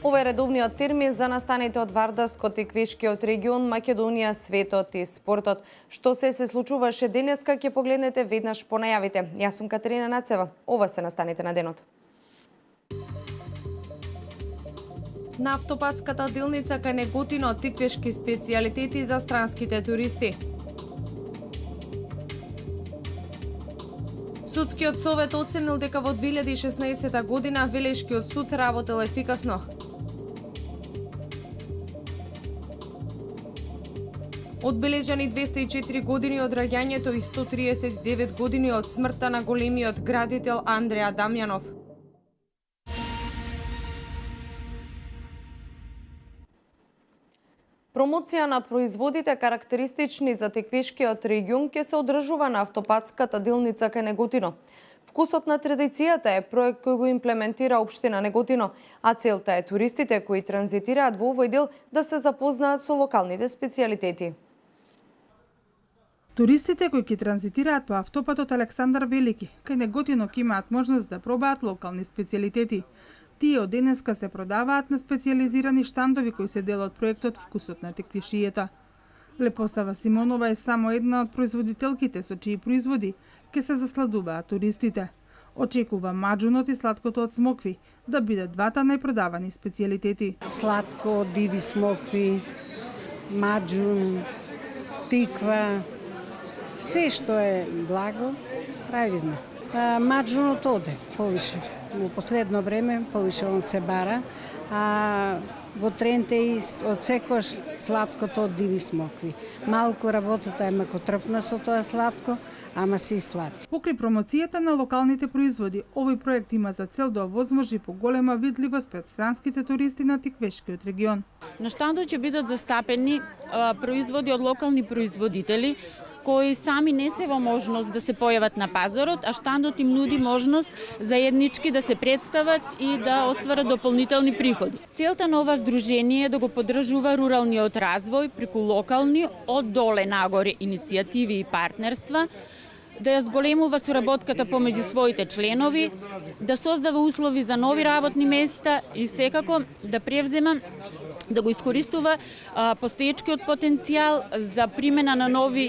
Ова е редовниот термин за настаните од Вардарскот и Квешкиот регион, Македонија, светот и спортот. Што се случуваше денеска, ќе погледнете веднаш по најавите. Јас сум Катерина Нацева. Ова се настаните на денот. На автопатската делница кај Неготино тиквешки специјалитети за странските туристи. Судскиот совет оценил дека во 2016 година Велешкиот суд работел ефикасно. Одбележани 204 години од раѓањето и 139 години од смртта на големиот градител Андреа Дамјанов. Промоција на производите карактеристични за Теквешкиот регион ќе се одржува на автопатската делница кај Неготино. Вкусот на традицијата е проект кој го имплементира општина Неготино, а целта е туристите кои транзитираат во овој дел да се запознаат со локалните специјалитети. Туристите кои ќе транзитираат по автопатот Александар Велики кај Неготино ќе имаат можност да пробаат локални специјалитети. Тие од денеска се продаваат на специјализирани штандови кои се дел од проектот Вкусот на теквишијата. Лепосава Симонова е само една од производителките со чии производи ќе се засладуваат туристите. Очекува маџунот и сладкото од смокви да бидат двата најпродавани специјалитети. Сладко, диви смокви, маџун, тиква, се што е благо, правилно. Маџунот оде повише. Во последно време повише он се бара, а во тренте и од секојаш сладкото од диви смокви. Малку работата е макотрпна со тоа сладко, ама се исплати. Покрај промоцијата на локалните производи, овој проект има за цел да овозможи поголема видливост пред странските туристи на Тиквешкиот регион. На штандот ќе бидат застапени производи од локални производители кои сами не се во можност да се појават на пазарот, а штандот им нуди можност заеднички да се представат и да остварат дополнителни приходи. Целта на ова здружение е да го поддржува руралниот развој преку локални од доле нагоре иницијативи и партнерства, да ја зголемува соработката помеѓу своите членови, да создава услови за нови работни места и секако да превзема да го искористува постоечкиот потенцијал за примена на нови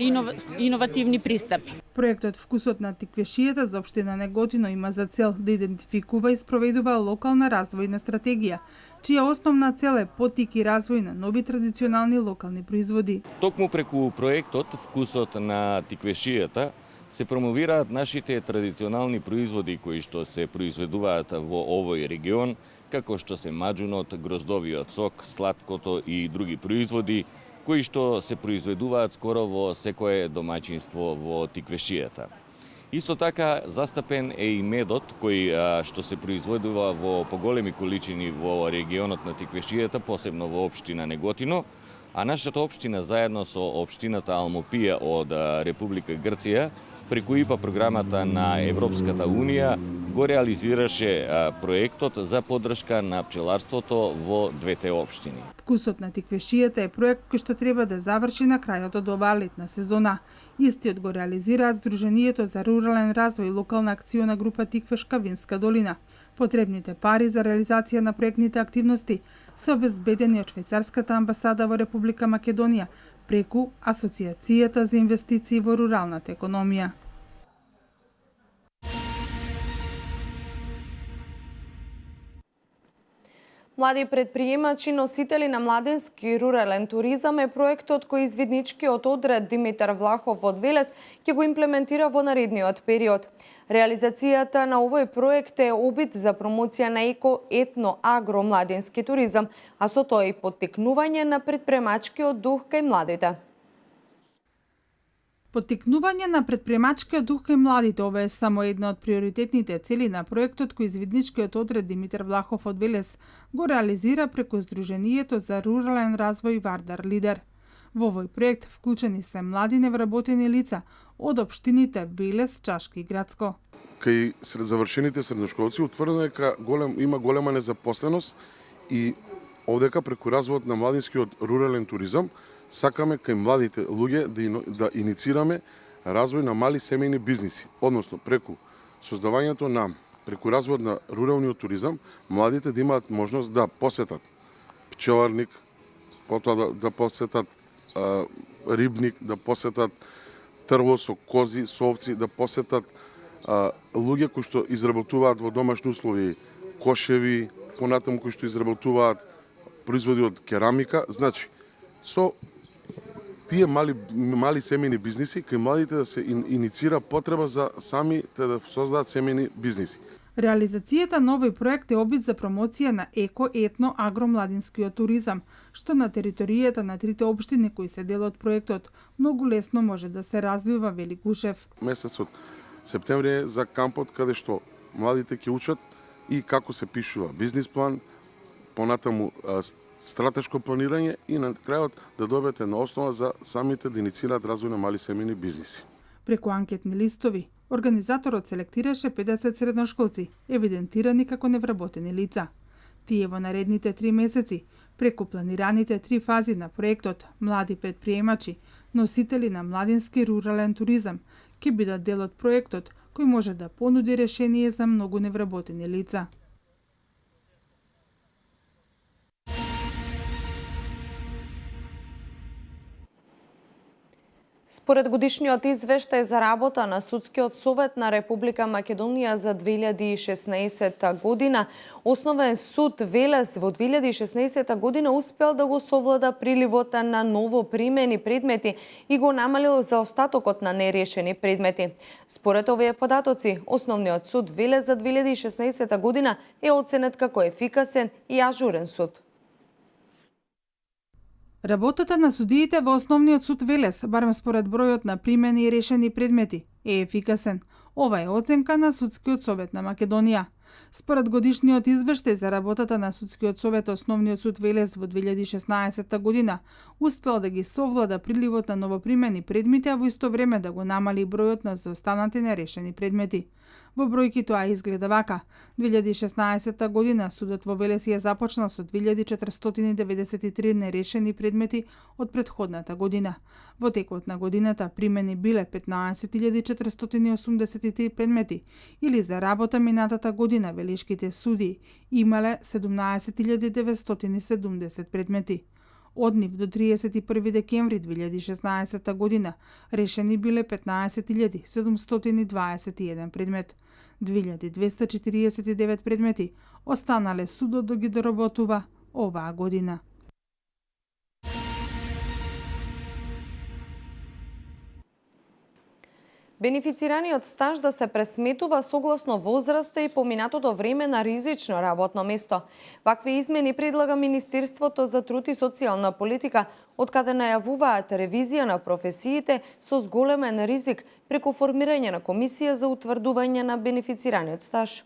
иновативни пристапи. Проектот Вкусот на тиквешијата за општина Неготино има за цел да идентификува и спроведува локална развојна стратегија, чија основна цел е поттик и развој на нови традиционални локални производи. Токму преку проектот Вкусот на тиквешијата се промовираат нашите традиционални производи кои што се произведуваат во овој регион, како што се маџунот, гроздовиот сок, сладкото и други производи кои што се произведуваат скоро во секое домаќинство во Тиквешијата. Исто така застапен е и медот кој што се произведува во поголеми количини во регионот на Тиквешијата, посебно во општина Неготино, а нашата општина заедно со општината Алмопија од Република Грција преку ИПА програмата на Европската Унија го реализираше проектот за поддршка на пчеларството во двете општини. Вкусот на тиквешијата е проект кој што треба да заврши на крајот од оваа летна сезона. Истиот го реализираат Сдруженијето за рурален развој и локална акциона група Тиквешка Винска долина. Потребните пари за реализација на проектните активности се обезбедени од Швајцарската амбасада во Република Македонија преку Асоцијацијата за инвестиции во руралната економија. Млади предприемачи, носители на младински и рурален туризам е проектот кој извидничкиот одред Димитар Влахов од Велес ќе го имплементира во наредниот период. Реализацијата на овој проект е обид за промоција на еко-етно-агро младински туризам, а со тоа и поттикнување на предприемачкиот дух кај младите. Поттикнување на предприемачкиот дух кај младите, ова е само една од приоритетните цели на проектот кој извидничкиот одред Димитар Влахов од Велес го реализира преку Сдруженијето за рурален развој Вардар Лидер. Во овој проект вклучени се млади невработени лица од општините Велес, Чашки и Градско. Кај завршените средношколци утврдено е дека има голема незапосленост и овдека преку развојот на младинскиот рурален туризам сакаме кај младите луѓе да иницираме развој на мали семејни бизниси, односно преку создавањето на преку развојот на руралниот туризам, младите да имаат можност да посетат пчеларник, потоа да посетат рибник, да посетат трво со кози, со овци, да посетат луѓе кои што изработуваат во домашни услови кошеви, понатаму кои што изработуваат производи од керамика. Значи, со тие мали семејни бизниси, кај младите да се иницира потреба за самите да создадат семејни бизниси. Реализацијата на овој проект е обид за промоција на еко-етно-агромладинскиот туризам, што на територијата на трите општини кои се дел од проектот многу лесно може да се развива, вели Гушев. Месецот септември е за кампот каде што младите ќе учат и како се пишува бизнис план, понатаму стратешко планирање и на крајот да добиете една основа за самите да иницираат развој на мали семејни бизниси. Преку анкетни листови, организаторот селектираше 50 средношколци, евидентирани како невработени лица. Тие во наредните 3 месеци, преку планираните 3 фази на проектот Млади предприемачи, носители на младински рурален туризам, ќе бидат дел од проектот кој може да понуди решение за многу невработени лица. Според годишниот извештај за работа на Судскиот совет на Република Македонија за 2016 година, Основен суд Велес во 2016 година успел да го совлада приливот на ново примени предмети и го намалил заостатокот на нерешени предмети. Според овие податоци, Основниот суд Велес за 2016 година е оценет како ефикасен и ажурен суд. Работата на судиите во Основниот суд Велес, барем според бројот на примени и решени предмети, е ефикасен. Ова е оценка на Судскиот совет на Македонија. Според годишниот извештај за работата на Судскиот совет, Основниот суд Велес во 2016 година успел да ги совлада приливот на новопримени предмети, а во исто време да го намали бројот на заостанати нерешени предмети. Во бројки тоа изгледа вака. 2016 година судот во Велес ја започнал со 2493 нерешени предмети од претходната година. Во текот на годината примени биле 15483 предмети, или за работа минатата година велешките суди имале 17970 предмети. Од нив до 31 декември 2016 година решени биле 15721 предмет. 2249 предмети останале судот да ги доработува оваа година. Бенефицираниот стаж да се пресметува согласно возраста и поминатото време на ризично работно место. Вакви измени предлага Министерството за труд и социјална политика, од каде најавуваат ревизија на професиите со зголемен ризик преку формирање на комисија за утврдување на бенефицираниот стаж.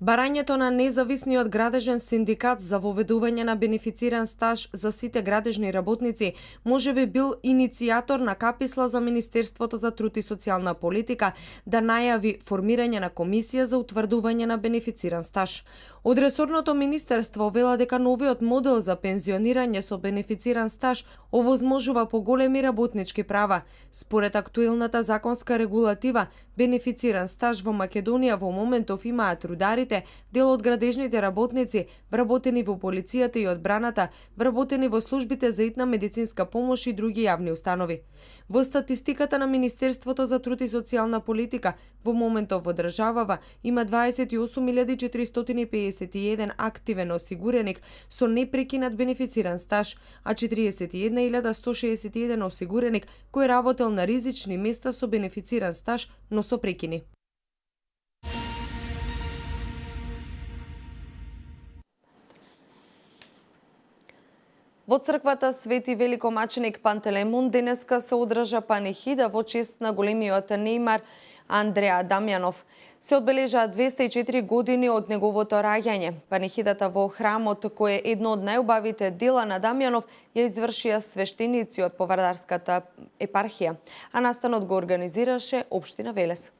Барањето на независниот градежен синдикат за воведување на бенефициран стаж за сите градежни работници можеби бил иницијатор на каписла за Министерството за труд и социјална политика да најави формирање на комисија за утврдување на бенефициран стаж. Од ресорното министерство вела дека новиот модел за пензионирање со бенефициран стаж овозможува поголеми работнички права. Според актуелната законска регулатива, бенефициран стаж во Македонија во моментов имаат рударите, дел од градежните работници, вработени во полицијата и одбраната, вработени во службите за итна медицинска помош и други јавни установи. Во статистиката на Министерството за труд и социјална политика, во моментов во државава има 28451 активен осигуреник со непрекинат бенефициран стаж, а 41161 осигуреник кој работел на ризични места со бенефициран стаж, но со прекини. Во црквата Свети Великомаченик Пантелеймон денеска се одржа панихида во чест на големиот нејмар Андреа Дамјанов. Се одбележаа 204 години од неговото раѓање. Панихидата во храмот, кој е едно од најубавите дела на Дамјанов, ја извршија свештеници од Повардарската епархија, а настанот го организираше општина Велес.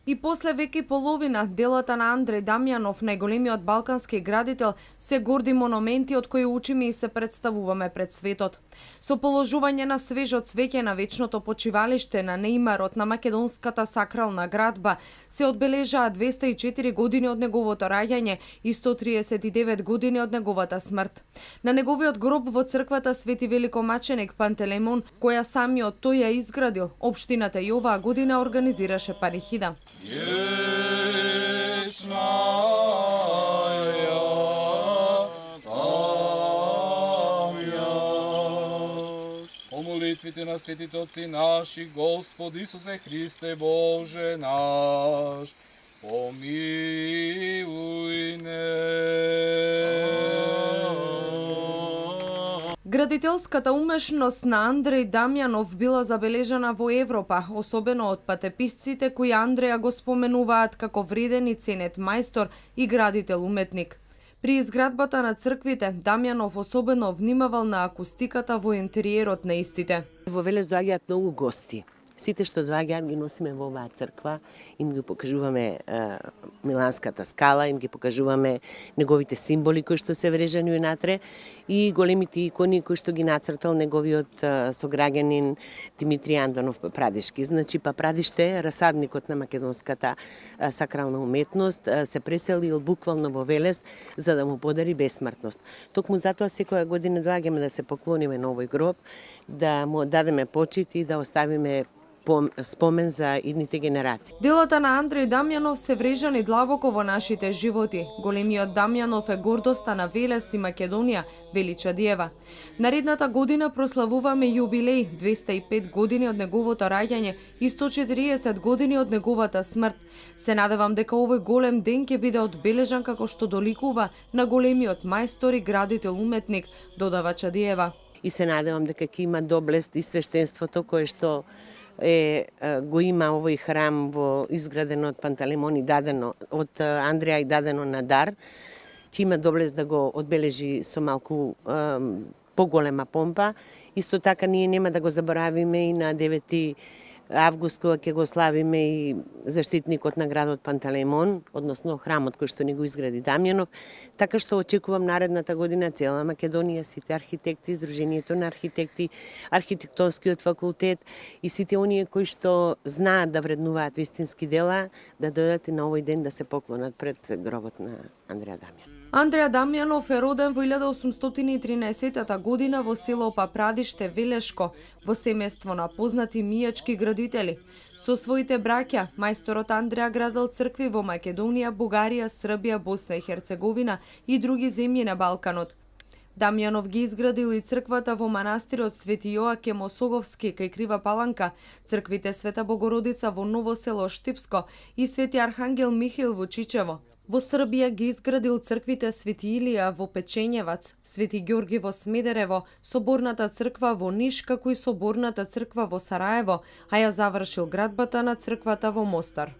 И после веќе половина, делата на Андреј Дамјанов, најголемиот балкански градител, се горди монументи од кои учиме и се представуваме пред светот. Со положување на свежо цвеќе на вечното почивалиште на неимарот на македонската сакрална градба, се одбележаа 204 години од неговото раѓање и 139 години од неговата смрт. На неговиот гроб во црквата Свети Великомаченик Пантелеймон, која самиот тој ја изградил, општината и оваа година организираше панихида. По молитвите на светите отци наши, Господи Исусе Христе Боже наш, помилуј не. Градителската умешност на Андреј Дамјанов била забележана во Европа, особено од патеписците кои Андреја го споменуваат како вреден и ценет мајстор и градител уметник. При изградбата на црквите, Дамјанов особено внимавал на акустиката во интериерот на истите. Во Велес доаѓаат многу гости. Сите што доаѓаат ги носиме во оваа црква, им ги покажуваме Миланската скала, им ги покажуваме неговите символи кои што се врежани унатре и големите икони кои што ги нацртал неговиот сограѓанин Димитри Андонов Папрадишки. Значи Папрадиште, расадникот на македонската сакрална уметност, се преселил буквално во Велес за да му подари бесмртност. Токму затоа секоја година доаѓаме да се поклониме на овој гроб, да му дадеме почит и да оставиме спомен за идните генерации. Делата на Андреј Дамјанов се врежани длабоко во нашите животи. Големиот Дамјанов е гордоста на Велес и Македонија, вели Чадиева. Наредната година прославуваме јубилеј, 205 години од неговото раѓање и 140 години од неговата смрт. Се надевам дека овој голем ден ќе биде одбележан како што доликува на големиот мајстор и градител уметник, додава Чадиева. И се надевам дека ќе има доблест и свештенството кое што го има овој храм во изградено од Пантелеймон и дадено од Андреја и дадено на дар, ќе има доблест да го одбележи со малку поголема помпа. Исто така ние нема да го заборавиме и на 9 август кога ќе го славиме и заштитникот на градот Пантелеймон, односно храмот кој што ни го изгради Дамјанов, така што очекувам наредната година цела Македонија, сите архитекти, Сдруженијето на архитекти, архитектонскиот факултет и сите оние кои што знаат да вреднуваат вистински дела, да дојдат и на овој ден да се поклонат пред гробот на Андреја Дамјанов. Андреја Дамјанов е роден во 1813 година во село Папрадиште, Велешко, во семејство на познати мијачки градители. Со своите браќа, мајсторот Андреја градел цркви во Македонија, Бугарија, Србија, Босна и Херцеговина и други земји на Балканот. Дамјанов ги изградил и црквата во манастирот Свети Јоаким Осоговски кај Крива Паланка, црквите Света Богородица во Ново село Штипско и Свети Архангел Михаил во Чичево. Во Србија ги изградил црквите Свети Илија во Печењевац, Свети Ѓорги во Смедерево, Соборната црква во Ниш, како и Соборната црква во Сараево, а ја завршил градбата на црквата во Мостар.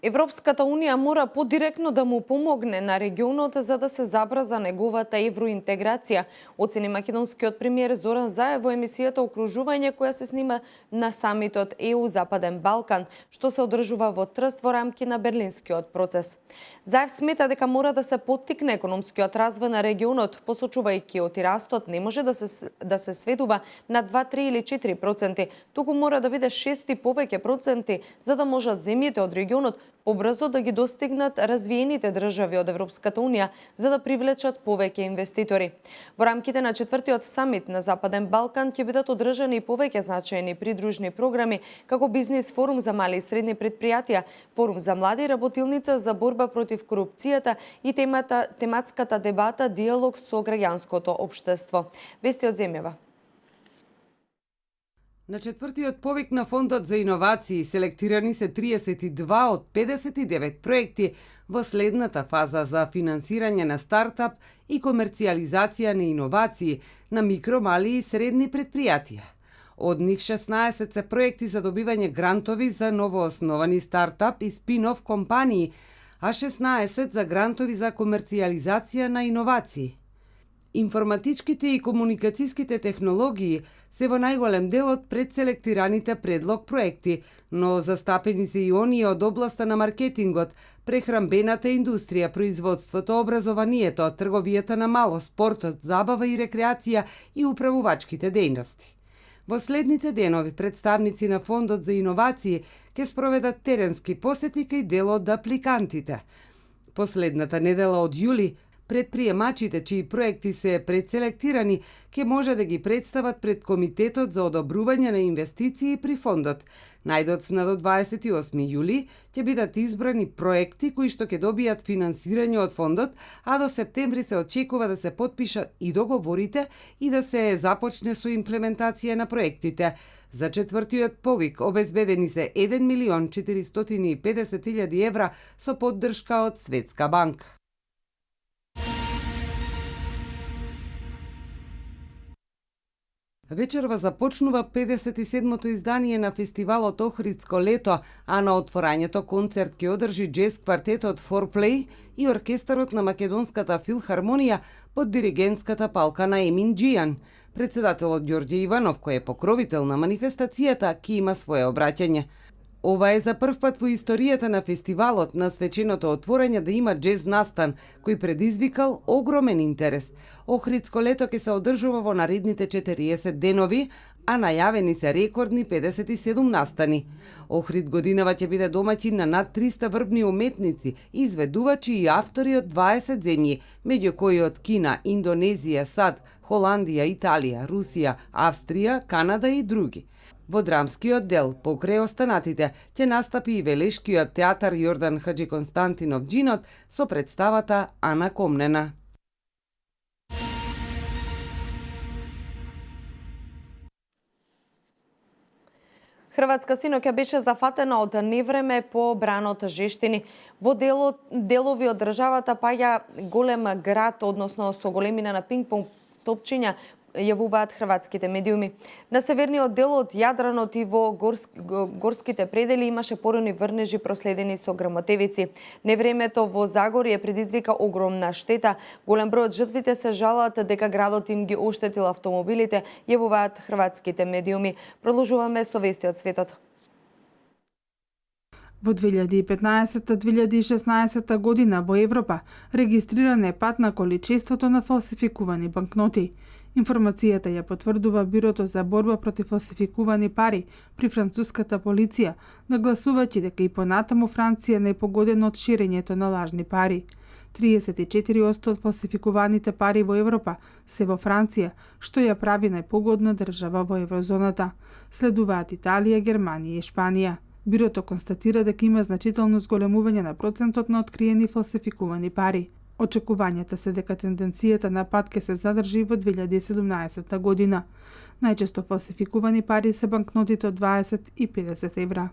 Европската Унија мора подиректно да му помогне на регионот за да се забрза неговата евроинтеграција, оцени македонскиот премиер Зоран Заев во емисијата Окружување која се снима на самитот ЕУ Западен Балкан, што се одржува во Трст во рамки на Берлинскиот процес. Заев смета дека мора да се поттикне економскиот развој на регионот, посочувајќи оти растот не може да се сведува на 2, 3 или 4%, туку мора да биде 6 и повеќе проценти за да можат земјите од регионот побрзо да ги достигнат развиените држави од Европската Унија за да привлечат повеќе инвеститори. Во рамките на 4-тиот самит на Западен Балкан ќе бидат одржани и повеќе значајни придружни програми како бизнис форум за мали и средни предпријатија, форум за млади, работилница за борба против корупцијата и тематската дебата диалог со граѓанското општество. Вести од земјава. На 4-тиот повик на Фондот за иновации селектирани се 32 од 59 проекти во следната фаза за финансирање на стартап и комерцијализација на иновации на микро, мали и средни предпријатија. Од нив 16 се проекти за добивање грантови за новоосновани стартап и спин-оф компании, а 16 за грантови за комерцијализација на иновации. Информатичките и комуникацијските технологии се во најголем дел од предселектираните предлог проекти, но застапени се и оние од областа на маркетингот, прехранбената индустрија, производството, образованието, трговијата на мало, спортот, забава и рекреација и управувачките дејности. Во следните денови представници на Фондот за иновации ќе спроведат теренски посети кај дел од апликантите. Последната недела од јули предприемачите чии проекти се предселектирани ќе може да ги представат пред Комитетот за одобрување на инвестиции при фондот. Најдоцна до 28 јули ќе бидат избрани проекти кои што ќе добијат финансирање од фондот, а до септември се очекува да се потпишат и договорите и да се започне со имплементација на проектите. За четвртиот повик обезбедени се 1.450.000 евра со поддршка од Светска банка. Вечерва започнува 57-то издание на фестивалот Охридско лето, а на отворањето концерт ќе одржи джез квартетот Форплей и оркестарот на Македонската филхармонија под диригентската палка на Емин Джијан. Председателот Ѓорѓе Иванов, кој е покровител на манифестацијата, ќе има свое обраќање. Ова е за прв пат во историјата на фестивалот на свеченото отворање да има джез настан, кој предизвикал огромен интерес. Охридско лето ќе се одржува во наредните 40 денови, а најавени се рекордни 57 настани. Охрид годинава ќе биде домаќин на над 300 врбни уметници, изведувачи и автори од 20 земји, меѓу кои од Кина, Индонезија, САД, Холандија, Италија, Русија, Австрија, Канада и други. Во драмскиот дел, покрај останатите, ќе настапи и велешкиот театар Јордан Хаджи Константинов Джинот со представата Ана Комнена. Хрватска синоќа беше зафатена од невреме по бранот жештини. Во делови од државата паѓа голем град, односно со големина на пинг-понг топчиња, јавуваат хрватските медиуми. На северниот дел од Јадранот и во горските предели имаше порани врнежи проследени со грмотевици. Невремето во Загорје предизвика огромна штета. Голем број од жртвите се жалат дека градот им ги оштетил автомобилите, јавуваат хрватските медиуми. Продолжуваме со вести од светот. Во 2015-2016 година во Европа регистриран е пат на количеството на фалсификувани банкноти. Информацијата ја потврдува Бирото за борба против фалсификувани пари при француската полиција, нагласувајќи дека и понатаму Франција не е погодена од ширењето на лажни пари. 34% од фалсификуваните пари во Европа се во Франција, што ја прави најпогодна држава во еврозоната. Следуваат Италија, Германија и Шпанија. Бирото констатира дека има значително зголемување на процентот на откриени фалсификувани пари. Очекувањата се дека тенденцијата на пат ќе се задржи во 2017 година. Најчесто фалсификувани пари се банкнотите од 20 и 50 евра.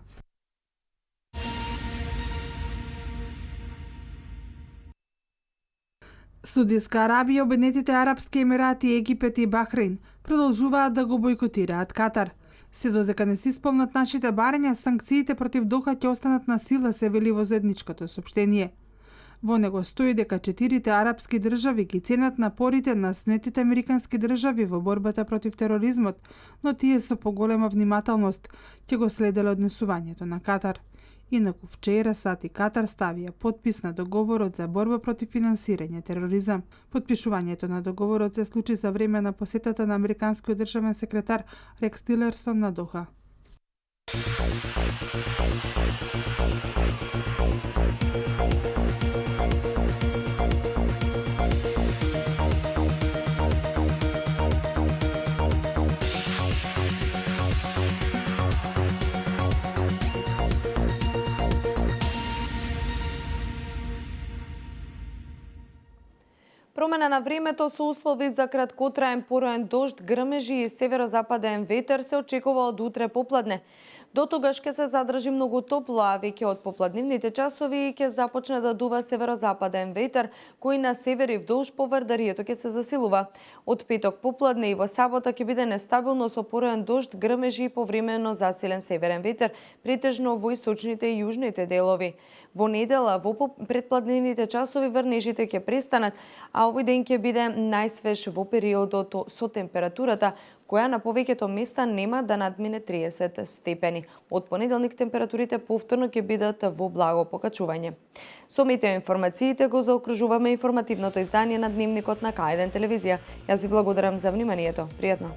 Саудиска Арабија, Обединетите арапски емирати, Египет и Бахрейн продолжуваат да го бойкотираат Катар. Се додека не се исполнат нашите барања, санкциите против Доха ќе останат на сила, се вели во заедничкото сопштение. Во него стои дека 4 арапски држави ги ценат напорите на снетите американски држави во борбата против тероризмот, но тие со поголема внимателност ќе го следеле однесувањето на Катар. Инаку вчера САД и Катар ставија подпис на договорот за борба против финансирање тероризам. Подпишувањето на договорот се случи за време на посетата на американскиот државен секретар Рекс Тилерсон на Доха. Промена на времето со услови за краткотраен пороен дожд, грмежи и северозападен ветер се очекува од утре попладне. До тогаш ќе се задржи многу топло, а веќе од попладнивните часови ќе започне да дува северозападен ветер, кој на север и вдолж поврдарието ќе се засилува. Од петок попладне и во сабота ќе биде нестабилно со пороен дожд, грмежи и повремено засилен северен ветер, претежно во источните и јужните делови. Во недела, во предпладневните часови врнежите ќе престанат, а овој ден ќе биде најсвеж во периодот со температурата, која на повеќето места нема да надмине 30 степени. Од понеделник температурите повторно ќе бидат во благо покачување. Со метеоинформациите го заокружуваме информативното издание на Дневникот на К1 телевизија. Јас ви благодарам за вниманието. Пријатно!